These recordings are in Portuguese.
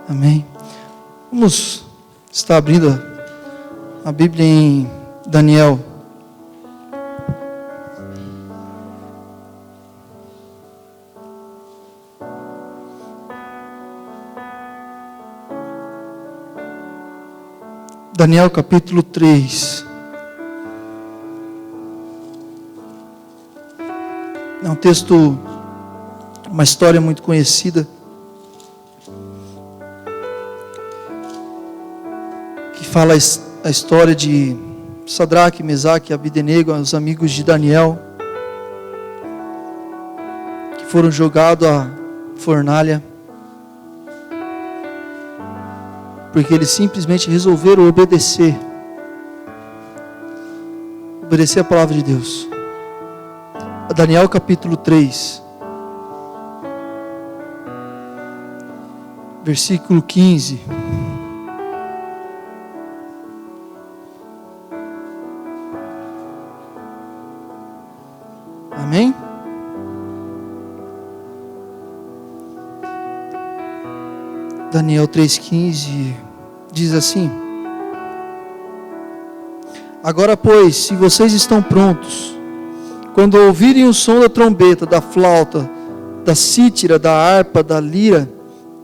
Amém. Vamos estar abrindo a Bíblia em Daniel. Daniel capítulo 3. É um texto, uma história muito conhecida, que fala a história de Sadraque, Mesaque e Abdenego, os amigos de Daniel, que foram jogados à fornalha, porque eles simplesmente resolveram obedecer a palavra de Deus. Daniel capítulo 3, versículo 15. Amém? Daniel 3,15 diz assim: Agora, pois, se vocês estão prontos, quando ouvirem o som da trombeta, da flauta, da cítara, da harpa, da lira,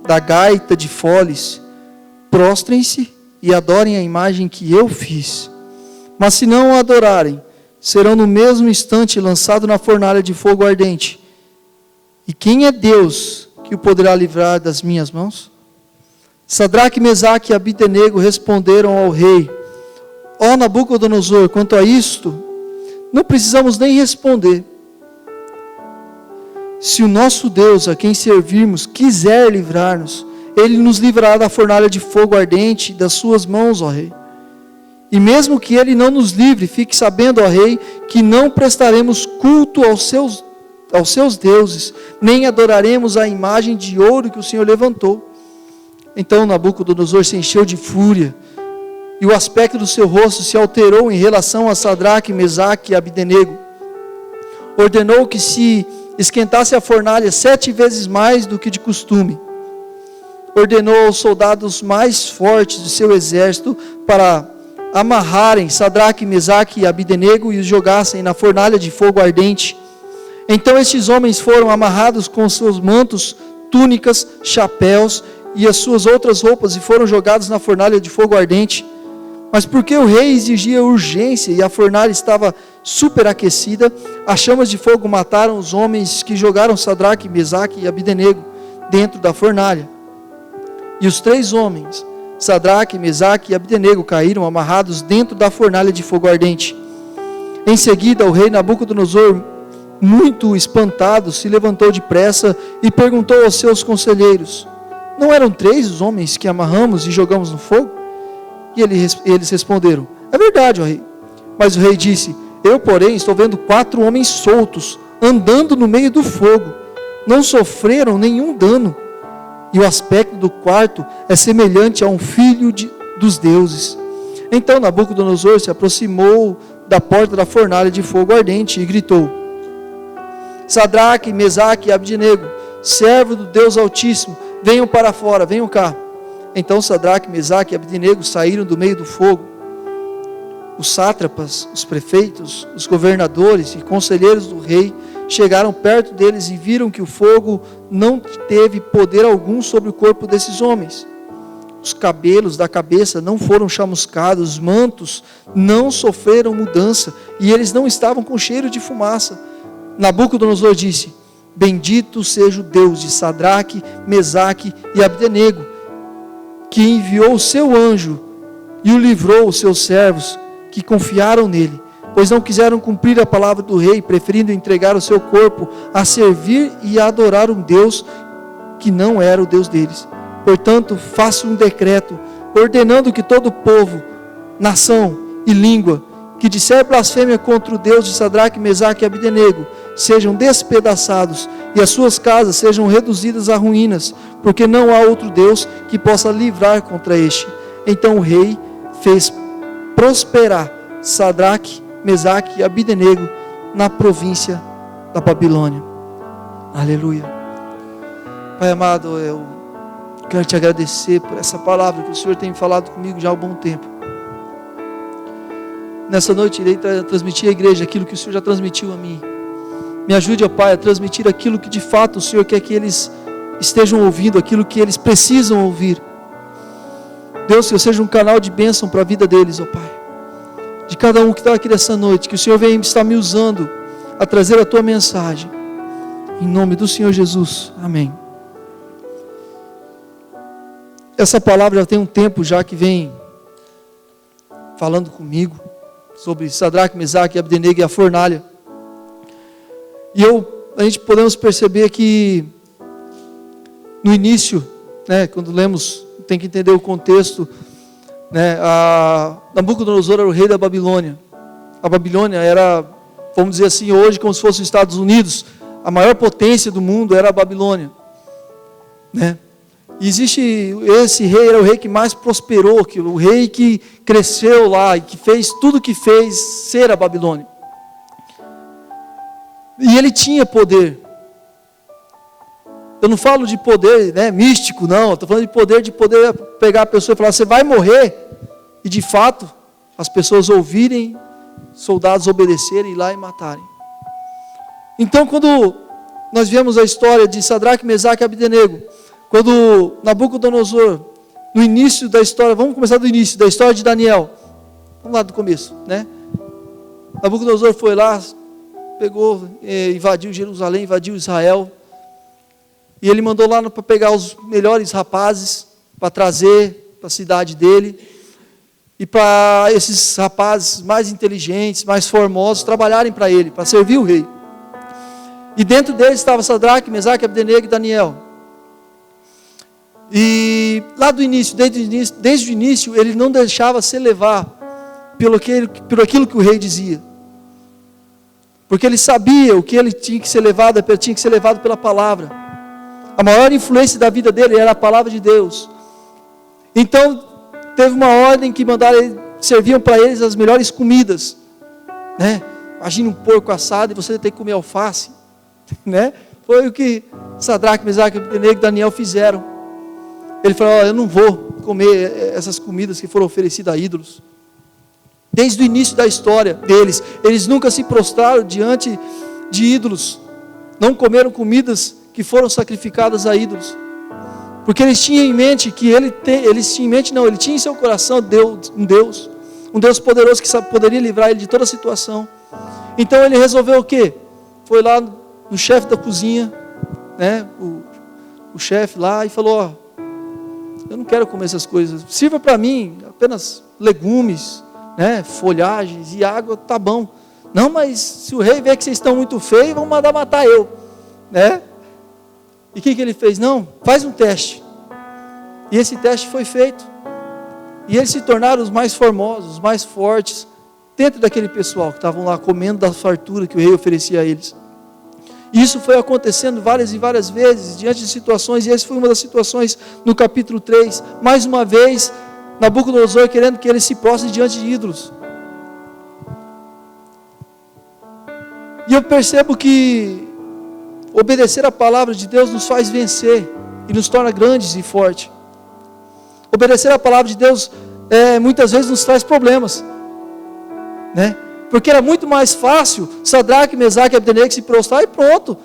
da gaita de foles, prostrem-se e adorem a imagem que eu fiz. Mas se não a adorarem, serão no mesmo instante lançados na fornalha de fogo ardente. E quem é Deus que o poderá livrar das minhas mãos? Sadraque, Mesaque e Abdenego responderam ao rei: Ó Nabucodonosor, quanto a isto, não precisamos nem responder. Se o nosso Deus, a quem servirmos, quiser livrar-nos, Ele nos livrará da fornalha de fogo ardente das suas mãos, ó rei. E mesmo que Ele não nos livre, fique sabendo, ó rei, que não prestaremos culto aos seus deuses, nem adoraremos a imagem de ouro que o Senhor levantou. Então Nabucodonosor se encheu de fúria, e o aspecto do seu rosto se alterou em relação a Sadraque, Mesaque e Abdenego. Ordenou que se esquentasse a fornalha 7 vezes mais do que de costume. Ordenou aos soldados mais fortes do seu exército para amarrarem Sadraque, Mesaque e Abdenego e os jogassem na fornalha de fogo ardente. Então estes homens foram amarrados com seus mantos, túnicas, chapéus e as suas outras roupas e foram jogados na fornalha de fogo ardente. Mas porque o rei exigia urgência e a fornalha estava superaquecida, as chamas de fogo mataram os homens que jogaram Sadraque, Mesaque e Abdenego dentro da fornalha. E os 3 homens, Sadraque, Mesaque e Abdenego, caíram amarrados dentro da fornalha de fogo ardente. Em seguida, o rei Nabucodonosor, muito espantado, se levantou depressa e perguntou aos seus conselheiros: Não eram 3 os homens que amarramos e jogamos no fogo? E eles responderam: É verdade, ó rei. Mas o rei disse: Eu, porém, estou vendo 4 homens soltos, andando no meio do fogo. Não sofreram nenhum dano. E o aspecto do quarto é semelhante a um filho dos deuses. Então Nabucodonosor se aproximou da porta da fornalha de fogo ardente e gritou: Sadraque, Mesaque e Abdenego, servo do Deus Altíssimo, venham para fora, venham cá. Então Sadraque, Mesaque e Abdenego saíram do meio do fogo. Os sátrapas, os prefeitos, os governadores e conselheiros do rei chegaram perto deles e viram que o fogo não teve poder algum sobre o corpo desses homens. Os cabelos da cabeça não foram chamuscados, os mantos não sofreram mudança e eles não estavam com cheiro de fumaça. Nabucodonosor disse: Bendito seja o Deus de Sadraque, Mesaque e Abdenego, que enviou o seu anjo e o livrou os seus servos que confiaram nele, pois não quiseram cumprir a palavra do rei, preferindo entregar o seu corpo a servir e a adorar um Deus que não era o Deus deles. Portanto, faço um decreto, ordenando que todo povo, nação e língua que disser blasfêmia contra o Deus de Sadraque, Mesaque e Abdenego sejam despedaçados e as suas casas sejam reduzidas a ruínas, porque não há outro Deus que possa livrar contra este. Então o rei fez prosperar Sadraque, Mesaque e Abdenego na província da Babilônia. Aleluia. Pai amado, eu Quero te agradecer por essa palavra que o Senhor tem falado comigo já há um bom tempo. Nessa noite irei transmitir à igreja aquilo que o Senhor já transmitiu a mim. Me ajude, ó Pai, a transmitir aquilo que de fato o Senhor quer que eles estejam ouvindo, aquilo que eles precisam ouvir. Deus, que eu seja um canal de bênção para a vida deles, ó Pai. De cada um que está aqui nessa noite, que o Senhor venha estar me usando a trazer a Tua mensagem. Em nome do Senhor Jesus. Amém. Essa palavra já tem um tempo já que vem falando comigo sobre Sadraque, Mesaque, Abdenego e a fornalha. E a gente podemos perceber que no início, né, quando lemos, tem que entender o contexto, né, Nabucodonosor era o rei da Babilônia. A Babilônia era, vamos dizer assim, hoje como se fosse os Estados Unidos, a maior potência do mundo era a Babilônia, né? E existe, esse rei era o rei que mais prosperou, o rei que cresceu lá e que fez tudo o que fez ser a Babilônia. E ele tinha poder. Eu não falo de poder, né, místico, não. Estou falando de poder pegar a pessoa e falar, você vai morrer. E de fato, as pessoas ouvirem, soldados obedecerem, ir lá e matarem. Então, quando nós vemos a história de Sadraque, Mesaque e Abdenego, quando Nabucodonosor, no início da história, vamos começar do início, da história de Daniel. Vamos lá do começo, né? Nabucodonosor foi lá, pegou, invadiu Jerusalém, invadiu Israel. E ele mandou lá para pegar os melhores rapazes, para trazer para a cidade dele. E para esses rapazes mais inteligentes, mais formosos, trabalharem para ele, para servir o rei. E dentro deles estava Sadraque, Mesaque, Abdenego e Daniel. E lá do início, desde o início, ele não deixava se levar por aquilo que o rei dizia. Porque ele sabia o que ele tinha que ser levado pela palavra. A maior influência da vida dele era a palavra de Deus. Então, teve uma ordem que serviam para eles as melhores comidas, né? Imagina um porco assado e você ter que comer alface, né? Foi o que Sadraque, Mesaque, Abdenego e Daniel fizeram. Ele falou, eu não vou comer essas comidas que foram oferecidas a ídolos. Desde o início da história deles, eles nunca se prostraram diante de ídolos. Não comeram comidas que foram sacrificadas a ídolos. Porque eles tinham em mente ele tinha em seu coração um Deus poderoso que poderia livrar ele de toda a situação. Então ele resolveu o quê? Foi lá no chefe da cozinha, né, o chefe lá, e falou, eu não quero comer essas coisas, sirva para mim apenas legumes, né, folhagens e água, tá bom. Não, mas se o rei ver que vocês estão muito feios, vão mandar matar eu, né? E o que ele fez? Não, faz um teste. E esse teste foi feito. E eles se tornaram os mais formosos, os mais fortes, dentro daquele pessoal que estavam lá comendo da fartura que o rei oferecia a eles. E isso foi acontecendo várias e várias vezes, diante de situações, e essa foi uma das situações no capítulo 3. Mais uma vez, Nabucodonosor querendo que ele se prostre diante de ídolos. E eu percebo que obedecer a palavra de Deus nos faz vencer e nos torna grandes e fortes. Obedecer a palavra de Deus muitas vezes nos traz problemas, né? Porque era muito mais fácil Sadraque, Mesaque e Abdenego se prostrar e pronto.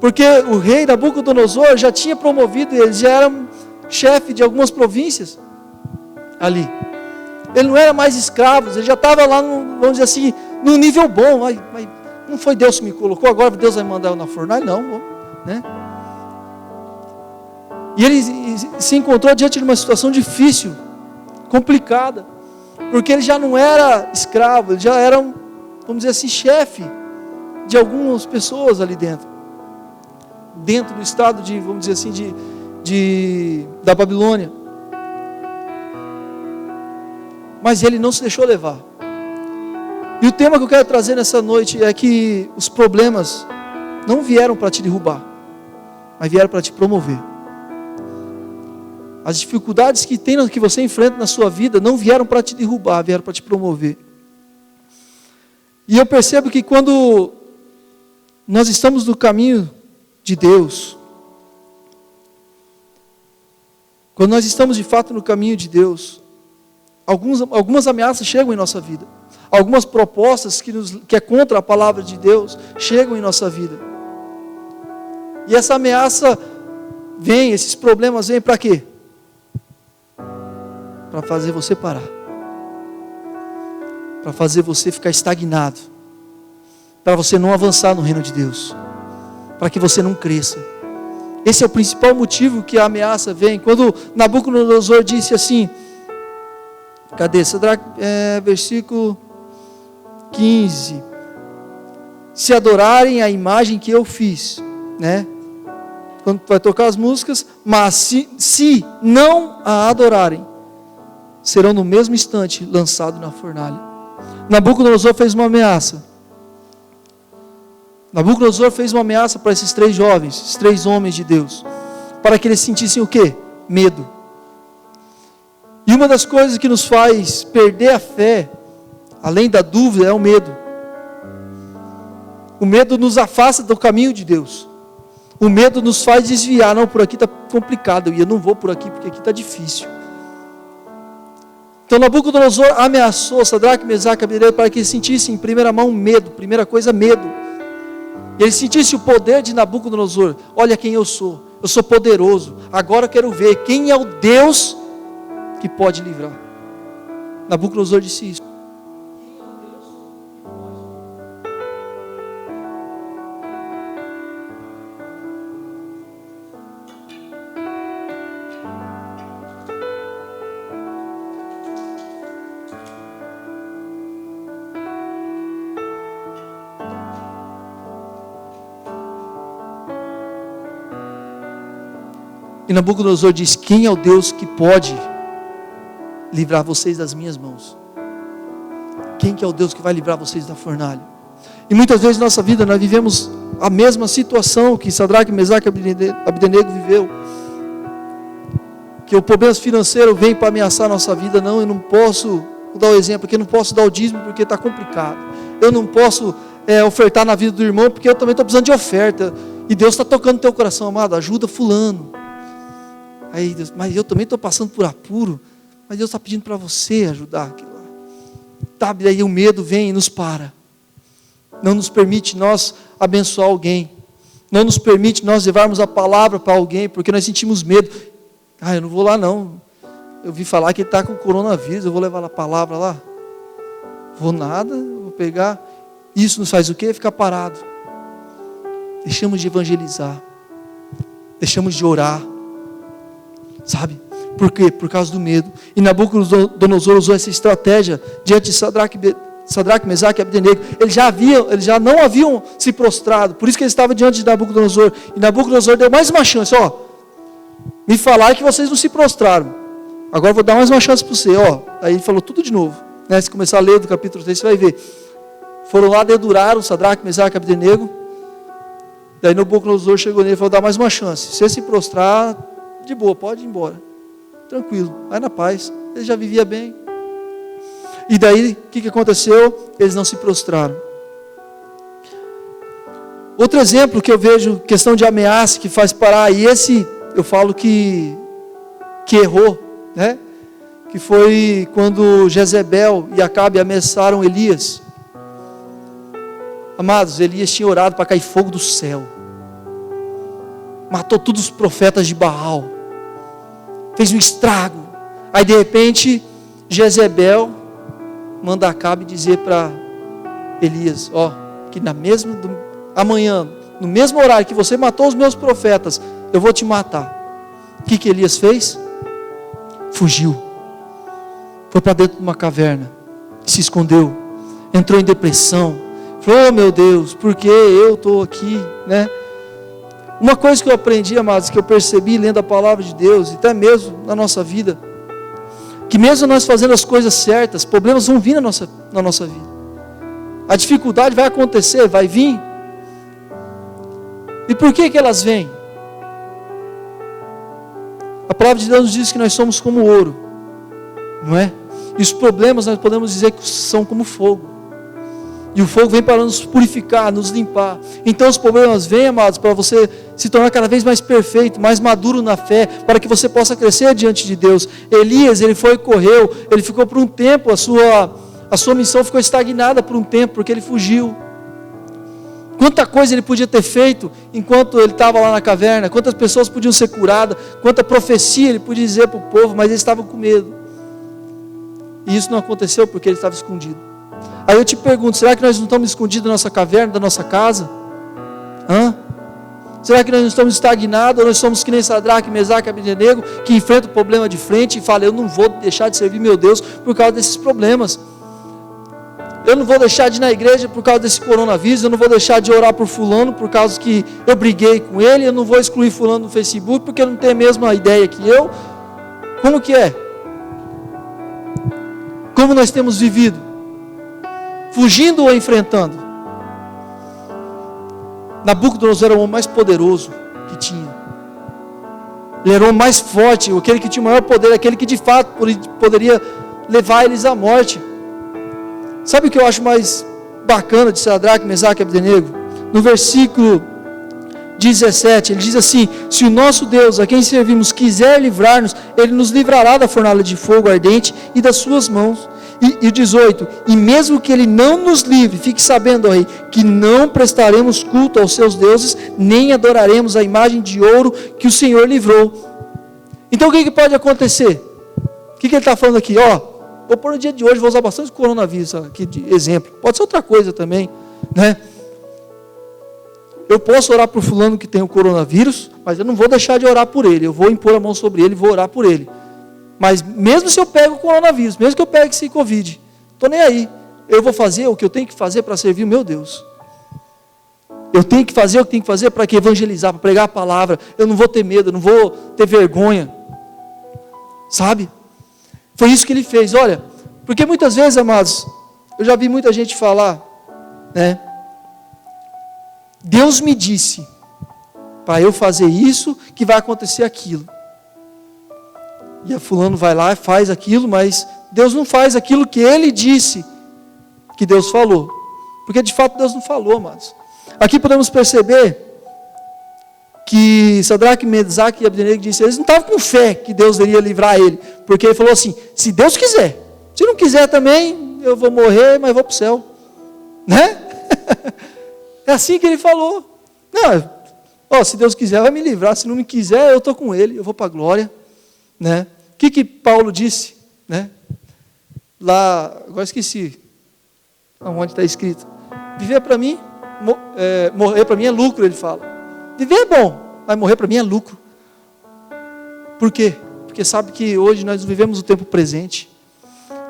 Porque o rei Nabucodonosor já tinha promovido, ele já era chefe de algumas províncias ali. Ele não era mais escravo, ele já estava lá, vamos dizer assim, num nível bom. Mas não foi Deus que me colocou, agora Deus vai mandar eu na fornalha? Não, né? E ele se encontrou diante de uma situação difícil, complicada, porque ele já não era escravo, ele já era, vamos dizer assim, chefe de algumas pessoas ali dentro do estado de, vamos dizer assim, da Babilônia. Mas ele não se deixou levar. E o tema que eu quero trazer nessa noite é que os problemas não vieram para te derrubar, mas vieram para te promover. As dificuldades que você enfrenta na sua vida não vieram para te derrubar, vieram para te promover. E eu percebo que quando nós estamos no caminho de Deus, Quando nós estamos de fato no caminho de Deus, algumas ameaças chegam em nossa vida. Algumas propostas que é contra a palavra de Deus chegam em nossa vida. E essa ameaça vem, esses problemas vêm para quê? Para fazer você parar. Para fazer você ficar estagnado. Para você não avançar no reino de Deus. Para que você não cresça. Esse é o principal motivo que a ameaça vem. Quando Nabucodonosor disse assim, cadê? Versículo 15. Se adorarem a imagem que eu fiz, né? Quando vai tocar as músicas, mas se não a adorarem, serão no mesmo instante lançados na fornalha. Nabucodonosor fez uma ameaça. Nabucodonosor fez uma ameaça para esses 3 jovens, esses 3 homens de Deus, para que eles sentissem o quê? Medo. E uma das coisas que nos faz perder a fé, além da dúvida, é o medo. O medo nos afasta do caminho de Deus. O medo nos faz desviar. Não, por aqui está complicado, e eu não vou por aqui porque aqui está difícil. Então Nabucodonosor ameaçou Sadraque, Mesaque e Abdenego para que eles sentissem em primeira mão medo. Primeira coisa, medo. E eles sentissem o poder de Nabucodonosor. Olha quem eu sou poderoso. Agora eu quero ver quem é o Deus que pode livrar. Nabucodonosor disse isso. E Nabucodonosor diz, quem é o Deus que pode livrar vocês das minhas mãos? Quem que é o Deus que vai livrar vocês da fornalha? E muitas vezes na nossa vida nós vivemos a mesma situação que Sadraque, Mesaque e Abdenego viveu. Que o problema financeiro vem para ameaçar a nossa vida. Não, eu não posso, vou dar um exemplo aqui, eu não posso dar o dízimo porque está complicado. Eu não posso ofertar na vida do irmão porque eu também estou precisando de oferta. E Deus está tocando no teu coração, amado, ajuda fulano. Aí Deus, mas eu também estou passando por apuro, mas Deus está pedindo para você ajudar aquilo lá. Tá, daí o medo vem e nos para. Não nos permite nós abençoar alguém. Não nos permite nós levarmos a palavra para alguém, porque nós sentimos medo. Eu não vou lá não. Eu vi falar que ele está com coronavírus, eu vou levar a palavra lá? Vou nada, vou pegar. Isso nos faz o quê? Ficar parado. Deixamos de evangelizar. Deixamos de orar. Sabe? Por quê? Por causa do medo. E Nabucodonosor usou essa estratégia diante de Sadraque, Mesaque e Abdenego. Eles já não haviam se prostrado. Por isso que eles estavam diante de Nabucodonosor. E Nabucodonosor deu mais uma chance. Me falaram que vocês não se prostraram. Agora eu vou dar mais uma chance para você. Aí ele falou tudo de novo. Né? Se começar a ler do capítulo 3, você vai ver. Foram lá, deduraram Sadraque, Mesaque e Abdenego. Daí Nabucodonosor chegou nele e falou, dá mais uma chance. Se você se prostrar, de boa, pode ir embora. Tranquilo, vai na paz. Ele já vivia bem. E daí, o que aconteceu? Eles não se prostraram. Outro exemplo que eu vejo, questão de ameaça que faz parar, e esse eu falo que errou, né? Que foi quando Jezebel e Acabe ameaçaram Elias. Amados, Elias tinha orado para cair fogo do céu. Matou todos os profetas de Baal. Fez um estrago. Aí de repente, Jezebel manda Acabe dizer para Elias, que amanhã, no mesmo horário que você matou os meus profetas, eu vou te matar. O que Elias fez? Fugiu. Foi para dentro de uma caverna. Se escondeu. Entrou em depressão. Falou, meu Deus, por que eu estou aqui, né? Uma coisa que eu aprendi, amados, que eu percebi lendo a palavra de Deus, e até mesmo na nossa vida, que mesmo nós fazendo as coisas certas, problemas vão vir na nossa vida. A dificuldade vai acontecer, vai vir. E por que elas vêm? A palavra de Deus nos diz que nós somos como ouro, não é? E os problemas nós podemos dizer que são como fogo. E o fogo vem para nos purificar, nos limpar. Então os problemas vêm, amados, para você se tornar cada vez mais perfeito, mais maduro na fé, para que você possa crescer diante de Deus. Elias, ele foi e correu, ele ficou por um tempo, a sua missão ficou estagnada por um tempo, porque ele fugiu. Quanta coisa ele podia ter feito enquanto ele estava lá na caverna, quantas pessoas podiam ser curadas, quanta profecia ele podia dizer para o povo, mas eles estavam com medo. E isso não aconteceu porque ele estava escondido. Aí eu te pergunto, será que nós não estamos escondidos na nossa caverna, da nossa casa? Será que nós não estamos estagnados, ou nós somos que nem Sadraque, Mesaque e Abdenego, que enfrentam o problema de frente e falam, eu não vou deixar de servir meu Deus por causa desses problemas. Eu não vou deixar de ir na igreja por causa desse coronavírus, eu não vou deixar de orar por fulano por causa que eu briguei com ele, eu não vou excluir fulano no Facebook porque não tem a mesma ideia que eu. Como que é? Como nós temos vivido? Fugindo ou enfrentando? Nabucodonosor era o homem mais poderoso que tinha. Ele era o homem mais forte, aquele que tinha o maior poder, aquele que de fato poderia levar eles à morte. Sabe o que eu acho mais bacana de Sadraque, Mesaque e Abdenego? No versículo 17, ele diz assim: se o nosso Deus, a quem servimos, quiser livrar-nos, ele nos livrará da fornalha de fogo ardente e das suas mãos. E 18, e mesmo que ele não nos livre, fique sabendo, ó rei, que não prestaremos culto aos seus deuses, nem adoraremos a imagem de ouro que o Senhor livrou. Então o que pode acontecer? O que ele está falando aqui? Vou pôr no dia de hoje, vou usar bastante coronavírus aqui de exemplo, pode ser outra coisa também, né? Eu posso orar por fulano que tem o coronavírus, mas eu não vou deixar de orar por ele, eu vou impor a mão sobre ele e vou orar por ele. Mas mesmo se eu pego o coronavírus, mesmo que eu pegue esse Covid, estou nem aí, eu vou fazer o que eu tenho que fazer para servir o meu Deus. Eu tenho que fazer o que tenho que fazer para evangelizar, para pregar a palavra. Eu não vou ter medo, eu não vou ter vergonha, sabe? Foi isso que ele fez. Olha, porque muitas vezes, amados, eu já vi muita gente falar, né? Deus me disse para eu fazer isso que vai acontecer aquilo. E a fulano vai lá e faz aquilo, mas Deus não faz aquilo que ele disse que Deus falou. Porque de fato Deus não falou, amados. Aqui podemos perceber que Sadraque, Mesaque e Abdenego disse, eles não estavam com fé que Deus iria livrar ele, porque ele falou assim, se Deus quiser, se não quiser também, eu vou morrer, mas vou para o céu, né? É assim que ele falou. Não, se Deus quiser vai me livrar, se não me quiser eu estou com ele, eu vou para a glória, né? O que Paulo disse, né? Lá, agora esqueci onde está escrito, viver para mim, morrer para mim é lucro, ele fala. Viver é bom, mas morrer para mim é lucro. Por quê? Porque sabe que hoje nós vivemos o tempo presente.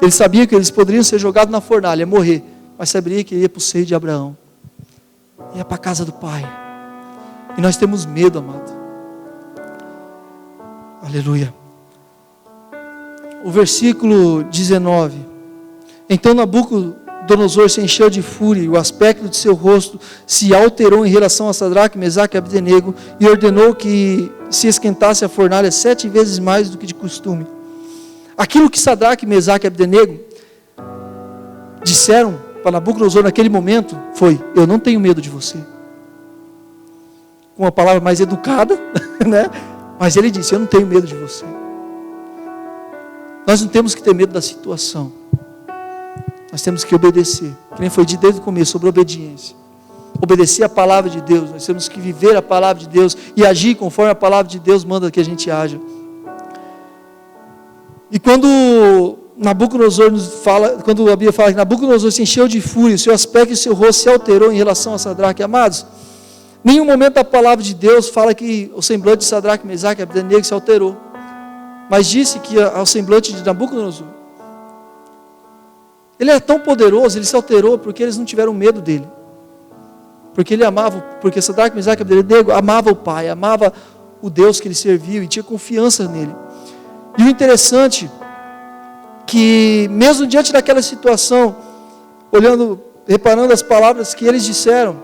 Ele sabia que eles poderiam ser jogados na fornalha, morrer, mas sabia que ia para o seio de Abraão, ia para a casa do Pai. E nós temos medo, amado. Aleluia. O versículo 19. Então Nabucodonosor se encheu de fúria, e o aspecto de seu rosto se alterou em relação a Sadraque, Mesaque e Abdenego, e ordenou que se esquentasse a fornalha 7 vezes mais do que de costume. Aquilo que Sadraque, Mesaque e Abdenego disseram para Nabucodonosor naquele momento foi: eu não tenho medo de você. Com uma palavra mais educada, né? Mas ele disse: eu não tenho medo de você. Nós não temos que ter medo da situação. Nós temos que obedecer. Que nem foi dito desde o começo, sobre obediência. Obedecer a palavra de Deus. Nós temos que viver a palavra de Deus e agir conforme a palavra de Deus manda que a gente haja. E quando Nabucodonosor nos fala, quando a Bíblia fala que Nabucodonosor se encheu de fúria, o seu aspecto e o seu rosto se alterou em relação a Sadraque, amados, nenhum momento da palavra de Deus fala que o semblante de Sadraque, Mesaque e Abdenego se alterou. Mas disse que ao semblante de Nabucodonosor, ele era tão poderoso, ele se alterou porque eles não tiveram medo dele. Porque ele amava, porque Sadraque, Mesaque e Abdenego amava o Pai, amava o Deus que ele serviu e tinha confiança nele. E o interessante, que mesmo diante daquela situação, olhando, reparando as palavras que eles disseram,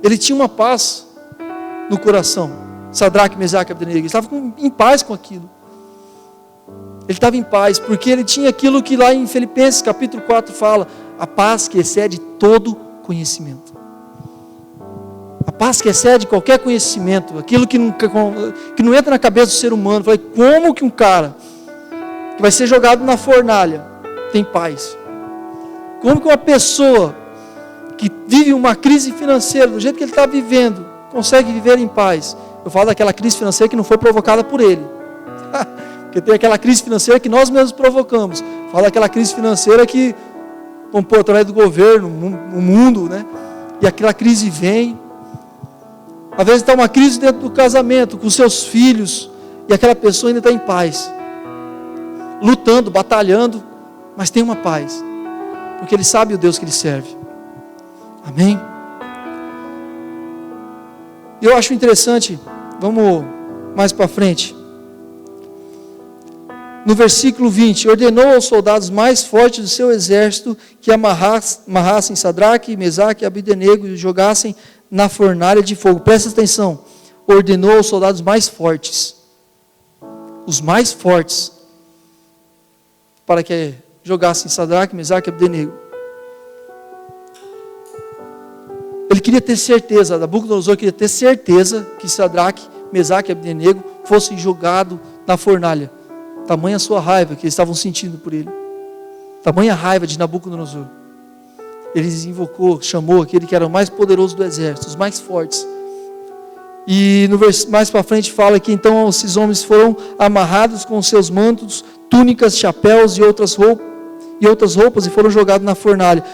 ele tinha uma paz no coração. Sadraque, Mesaque e Abdenego, ele estava em paz com aquilo. Ele estava em paz, porque ele tinha aquilo que lá em Filipenses capítulo 4 fala, a paz que excede todo conhecimento. A paz que excede qualquer conhecimento, aquilo que não entra na cabeça do ser humano. Falei, como que um cara que vai ser jogado na fornalha tem paz? Como que uma pessoa que vive uma crise financeira, do jeito que ele está vivendo, consegue viver em paz? Eu falo daquela crise financeira que não foi provocada por ele. Porque tem aquela crise financeira que nós mesmos provocamos. Falo daquela crise financeira que, através do governo, o mundo, né? E aquela crise vem. Às vezes está uma crise dentro do casamento, com seus filhos, e aquela pessoa ainda está em paz. Lutando, batalhando, mas tem uma paz. Porque ele sabe o Deus que ele serve. Amém? Eu acho interessante, vamos mais para frente. No versículo 20, ordenou aos soldados mais fortes do seu exército que amarrassem Sadraque, Mesaque e Abdenego e os jogassem na fornalha de fogo. Presta atenção, ordenou aos soldados mais fortes, os mais fortes, para que jogassem Sadraque, Mesaque e Abdenego. Ele queria ter certeza, Nabucodonosor queria ter certeza que Sadraque, Mesaque e Abdenego fossem jogados na fornalha. Tamanha a sua raiva que eles estavam sentindo por ele. Tamanha raiva de Nabucodonosor. Ele chamou aquele que era o mais poderoso do exército, os mais fortes. E no mais para frente fala que então esses homens foram amarrados com seus mantos, túnicas, chapéus e outras roupas e foram jogados na fornalha.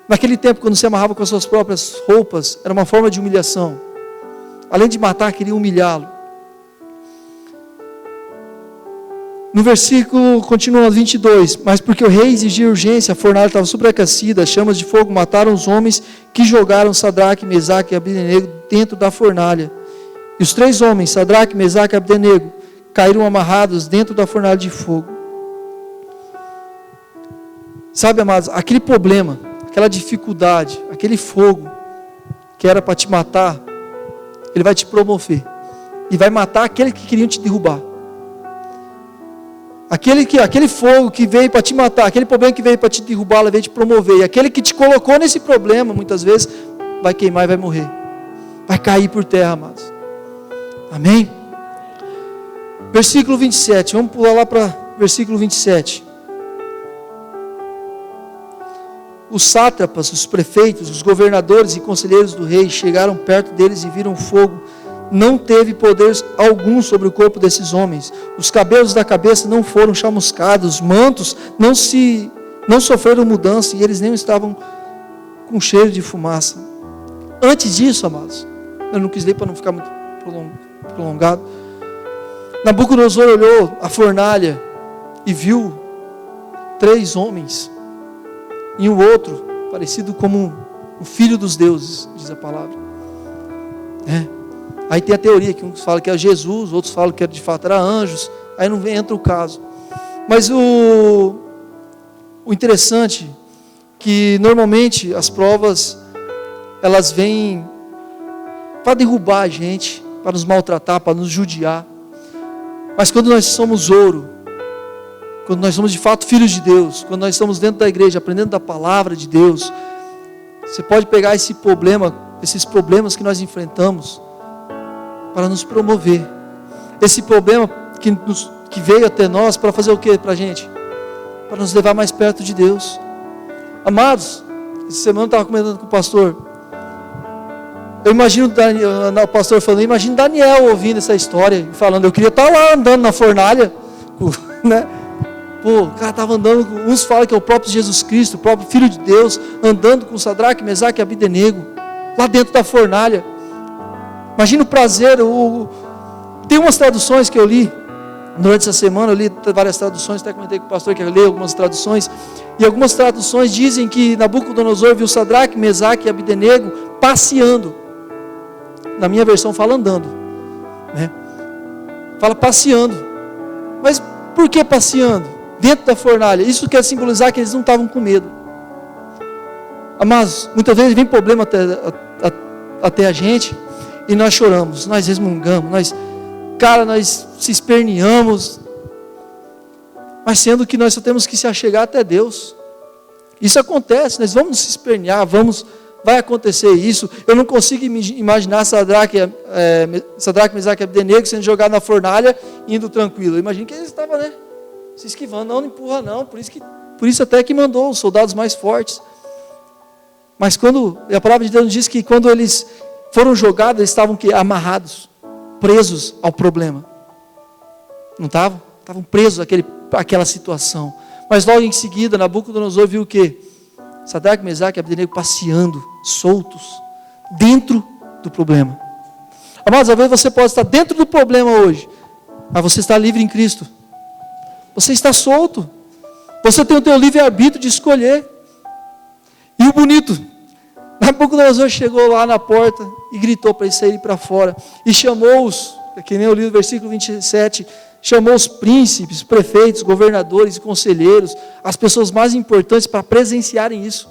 Naquele tempo, quando se amarrava com as suas próprias roupas, era uma forma de humilhação. Além de matar, queria humilhá-lo. No versículo, continua 22, mas porque o rei exigia urgência, a fornalha estava superaquecida, as chamas de fogo mataram os homens que jogaram Sadraque, Mesaque e Abdenego dentro da fornalha. E os 3 homens, Sadraque, Mesaque e Abdenego, caíram amarrados dentro da fornalha de fogo. Sabe, amados, aquele problema, aquela dificuldade, aquele fogo que era para te matar, ele vai te promover e vai matar aquele que queriam te derrubar. Aquele fogo que veio para te matar, aquele problema que veio para te derrubar, ela veio te promover. E aquele que te colocou nesse problema, muitas vezes, vai queimar e vai morrer. Vai cair por terra, amados. Amém? Versículo 27, vamos pular lá para versículo 27. Os sátrapas, os prefeitos, os governadores e conselheiros do rei chegaram perto deles e viram fogo. Não teve poder algum sobre o corpo desses homens. Os cabelos da cabeça não foram chamuscados, os mantos não sofreram mudança e eles nem estavam com cheiro de fumaça. Antes disso, amados, eu não quis ler para não ficar muito prolongado. Nabucodonosor olhou a fornalha e viu 3 homens e um outro parecido como um filho dos deuses, diz a palavra. Aí tem a teoria que uns falam que é Jesus, outros falam que de fato era anjos. Aí não entra o caso. Mas o interessante que normalmente as provas elas vêm para derrubar a gente, para nos maltratar, para nos judiar. Mas quando nós somos ouro, quando nós somos de fato filhos de Deus, quando nós estamos dentro da igreja, aprendendo da palavra de Deus, você pode pegar esses problemas que nós enfrentamos, para nos promover. Esse problema que veio até nós, para fazer o que para a gente? Para nos levar mais perto de Deus. Amados, essa semana eu estava comentando com o pastor. Eu imagino o pastor falando, imagino Daniel ouvindo essa história, falando, eu queria estar lá andando na fornalha, né? Pô, o cara estava andando, uns falam que é o próprio Jesus Cristo, o próprio Filho de Deus, andando com Sadraque, Mesaque e Abdenego, lá dentro da fornalha. Imagina o prazer. Tem umas traduções que eu li durante essa semana, eu li várias traduções, até comentei com o pastor que eu li algumas traduções, e algumas traduções dizem que Nabucodonosor viu Sadraque, Mesaque e Abdenego passeando. Na minha versão fala andando, né? Fala passeando. Mas por que passeando? Dentro da fornalha. Isso quer simbolizar que eles não estavam com medo. Mas muitas vezes vem problema até a gente, e nós choramos, nós resmungamos, nós se esperneamos, mas sendo que nós só temos que se achegar até Deus. Isso acontece, nós vamos nos espernear, vamos vai acontecer isso. Eu não consigo imaginar Sadraque, Mesaque e Abdenego sendo jogado na fornalha, indo tranquilo. Eu imagino que eles estavam, se esquivando, não empurra não, por isso até que mandou os soldados mais fortes. Mas a palavra de Deus nos diz que quando eles foram jogados, eles estavam amarrados, presos ao problema. Não estavam? Estavam presos àquela situação. Mas logo em seguida, Nabucodonosor viu o quê? Sadraque, Mesaque e Abdenego passeando, soltos, dentro do problema. Amados, às vezes você pode estar dentro do problema hoje, mas você está livre em Cristo. Você está solto. Você tem o teu livre-arbítrio de escolher. E o bonito, Nabucodonosor chegou lá na porta e gritou para eles saírem para fora. E chamou-os, que nem eu li no versículo 27, chamou os príncipes, prefeitos, governadores e conselheiros, as pessoas mais importantes para presenciarem isso.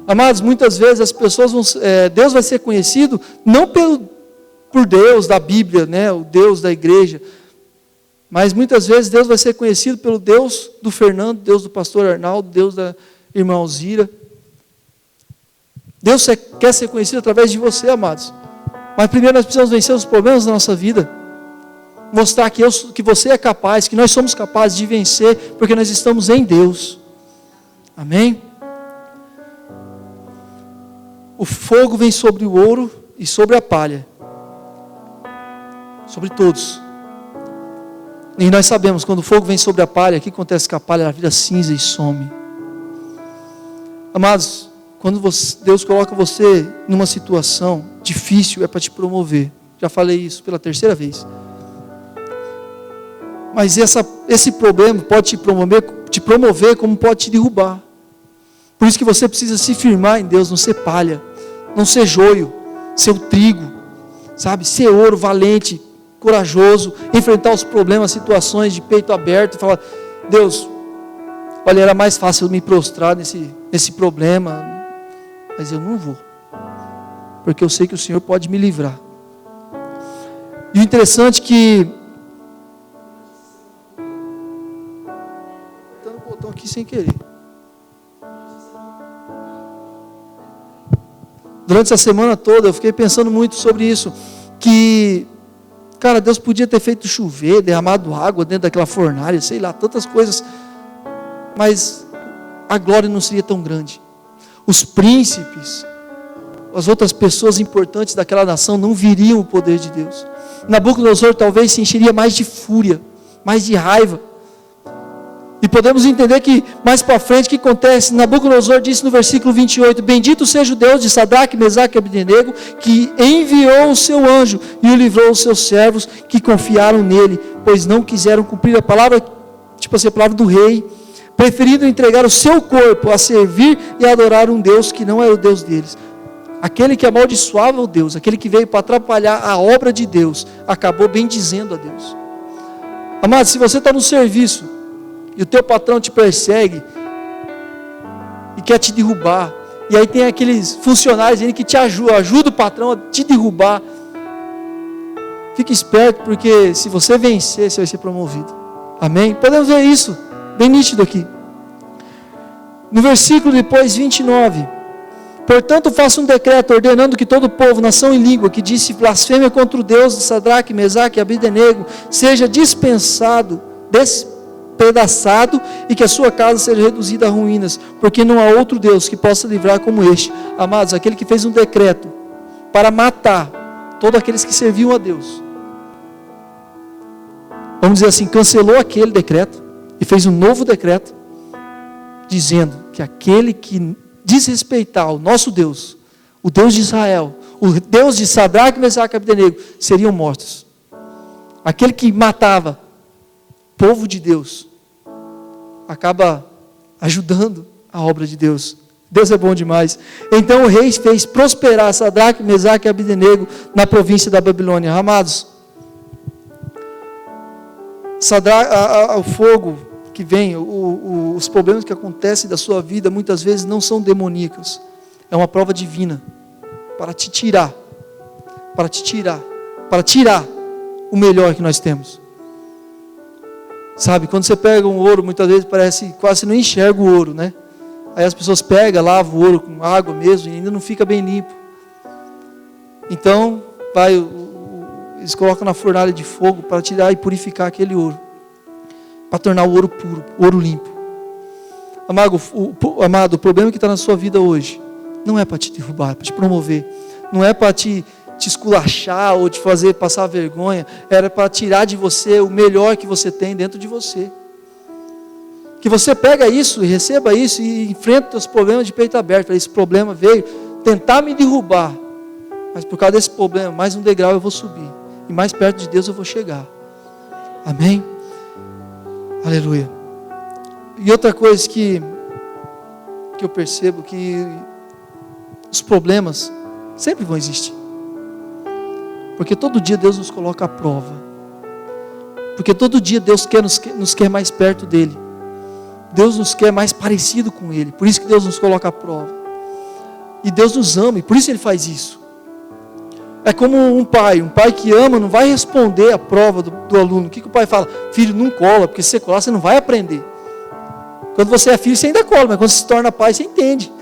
Amados, muitas vezes as pessoas Deus vai ser conhecido não por Deus da Bíblia, o Deus da igreja, mas muitas vezes Deus vai ser conhecido pelo Deus do Fernando, Deus do pastor Arnaldo, Deus da irmã Alzira. Deus quer ser conhecido através de você, amados. Mas primeiro nós precisamos vencer os problemas da nossa vida. Mostrar que você é capaz, que nós somos capazes de vencer, porque nós estamos em Deus. Amém? O fogo vem sobre o ouro e sobre a palha. Sobre todos. E nós sabemos, quando o fogo vem sobre a palha, o que acontece com a palha? Ela vira cinza e some. Amados, quando Deus coloca você numa situação difícil, é para te promover. Já falei isso pela terceira vez. Mas esse problema pode te promover como pode te derrubar. Por isso que você precisa se firmar em Deus, não ser palha, não ser joio, ser o trigo, sabe? Ser ouro, valente, corajoso, enfrentar os problemas, situações de peito aberto e falar: Deus, olha, era mais fácil eu me prostrar nesse problema, mas eu não vou, porque eu sei que o Senhor pode me livrar. E o interessante é que botão aqui sem querer. Durante essa semana toda eu fiquei pensando muito sobre isso, que, cara, Deus podia ter feito chover, derramado água dentro daquela fornalha, sei lá, tantas coisas, mas a glória não seria tão grande. Os príncipes, as outras pessoas importantes daquela nação não viriam o poder de Deus. Nabucodonosor talvez se encheria mais de fúria, mais de raiva. E podemos entender que mais para frente o que acontece? Nabucodonosor disse no versículo 28: Bendito seja o Deus de Sadraque, Mesaque e Abdenego, que enviou o seu anjo e o livrou os seus servos que confiaram nele, pois não quiseram cumprir a palavra, a palavra do rei, preferindo entregar o seu corpo a servir e adorar um Deus que não era o Deus deles. Aquele que amaldiçoava o Deus, aquele que veio para atrapalhar a obra de Deus, acabou bendizendo a Deus. Amado, se você está no serviço e o teu patrão te persegue e quer te derrubar, e aí tem aqueles funcionários que te ajuda o patrão a te derrubar, fique esperto, porque se você vencer, você vai ser promovido. Amém? Podemos ver isso bem nítido aqui. No versículo depois 29: Portanto, faça um decreto ordenando que todo o povo, nação e língua que disse blasfêmia contra o Deus de Sadraque, Mesaque e Abdenego seja despedaçado e que a sua casa seja reduzida a ruínas, porque não há outro Deus que possa livrar como este. Amados, aquele que fez um decreto para matar todos aqueles que serviam a Deus, vamos dizer assim, cancelou aquele decreto e fez um novo decreto, dizendo que aquele que desrespeitar o nosso Deus, o Deus de Israel, o Deus de Sadraque, Mesaque e Abdenego, seriam mortos. Aquele que matava povo de Deus acaba ajudando a obra de Deus. Deus é bom demais. Então o rei fez prosperar Sadraque, Mesaque e Abdenego na província da Babilônia. Amados, o fogo que vem, os problemas que acontecem da sua vida muitas vezes não são demoníacos. É uma prova divina para te tirar o melhor que nós temos. Sabe, quando você pega um ouro, muitas vezes parece, quase não enxerga o ouro, né? Aí as pessoas pegam, lavam o ouro com água mesmo, e ainda não fica bem limpo. Então, eles colocam na fornalha de fogo para tirar e purificar aquele ouro, para tornar o ouro puro, ouro limpo. Amado, o problema que está na sua vida hoje não é para te derrubar, é para te promover. Não é para te esculachar ou te fazer passar vergonha. Era para tirar de você o melhor que você tem dentro de você. Que você pega isso e receba isso e enfrenta os seus problemas de peito aberto. Esse problema veio tentar me derrubar, mas por causa desse problema, mais um degrau eu vou subir, e mais perto de Deus eu vou chegar. Amém? Aleluia. E outra coisa que eu percebo, que os problemas sempre vão existir, porque todo dia Deus nos coloca à prova, porque todo dia Deus nos quer mais perto dEle, Deus nos quer mais parecido com Ele, por isso que Deus nos coloca à prova, e Deus nos ama, e por isso Ele faz isso. É como um pai que ama não vai responder a prova do aluno. O que o pai fala? Filho, não cola, porque se você colar você não vai aprender. Quando você é filho você ainda cola, mas quando você se torna pai você entende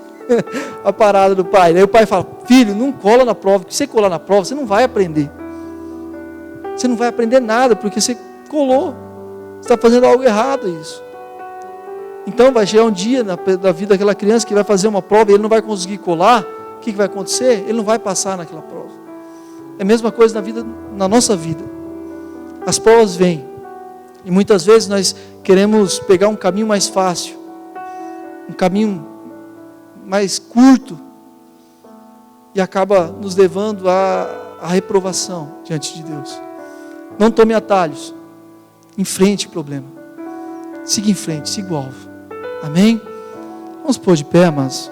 a parada do pai. Aí o pai fala, filho, não cola na prova, porque se você colar na prova você não vai aprender. Você não vai aprender nada, porque você colou. Você está fazendo algo errado isso. Então vai chegar um dia na vida daquela criança que vai fazer uma prova e ele não vai conseguir colar. O que vai acontecer? Ele não vai passar naquela prova. É a mesma coisa na nossa vida. As provas vêm. E muitas vezes nós queremos pegar um caminho mais fácil. Um caminho mais curto. E acaba nos levando à reprovação diante de Deus. Não tome atalhos. Enfrente o problema. Siga em frente, siga o alvo. Amém? Vamos pôr de pé, amados.